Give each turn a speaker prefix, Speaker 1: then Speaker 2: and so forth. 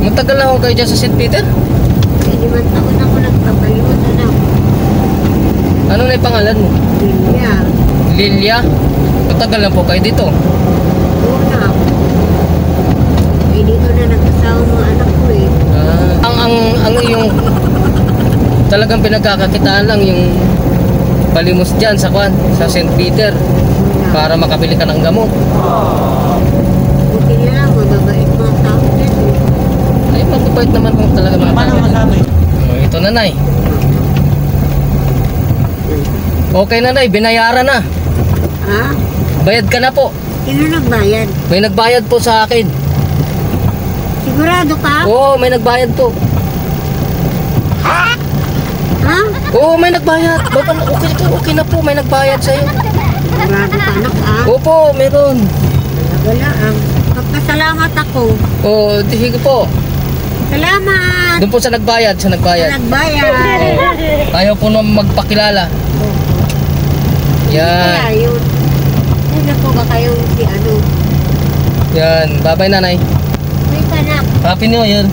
Speaker 1: Matagal na ako kayo dyan sa St. Peter?
Speaker 2: Hindi man taon ako nagpapaliwan, anak.
Speaker 1: Ano na yung pangalan mo?
Speaker 2: Lilia.
Speaker 1: Lilia? Matagal na po kayo dito.
Speaker 2: Oo na. Eh, dito na nagkasawa mga anak ko eh.
Speaker 1: Ang iyong talagang pinagkakakitaan lang yung palimos dyan sa kwan, sa St. Peter para makabili ka ng gamot.
Speaker 2: Buti niya lang, mababait mga tao dito.
Speaker 1: Ay, magpapait naman kung talaga mga tao. Ito nanay. Okay nanay, binayaran na.
Speaker 2: Ha?
Speaker 1: Bayad ka na po.
Speaker 2: Sino nagbayad?
Speaker 1: May nagbayad po sa akin.
Speaker 2: Sigurado ka?
Speaker 1: Oo, may nagbayad po.
Speaker 2: Ha?
Speaker 1: Oo, may nagbayad. Okay na po, may nagbayad sa'yo.
Speaker 2: Sigurado ka, anak, ha?
Speaker 1: Opo, meron.
Speaker 2: Wala, ang magpasalamat ako.
Speaker 1: Oo, sige po.
Speaker 2: Salamat!
Speaker 1: Doon po sa nagbayad, sa nagbayad.
Speaker 2: Nagbayad.
Speaker 1: Ayaw po naman magpakilala. Yan.
Speaker 2: Kaya yun. Hindi na po ba kayong si ano?
Speaker 1: Yan. Bye-bye nanay.
Speaker 2: Wait, anak.
Speaker 1: Happy New Year.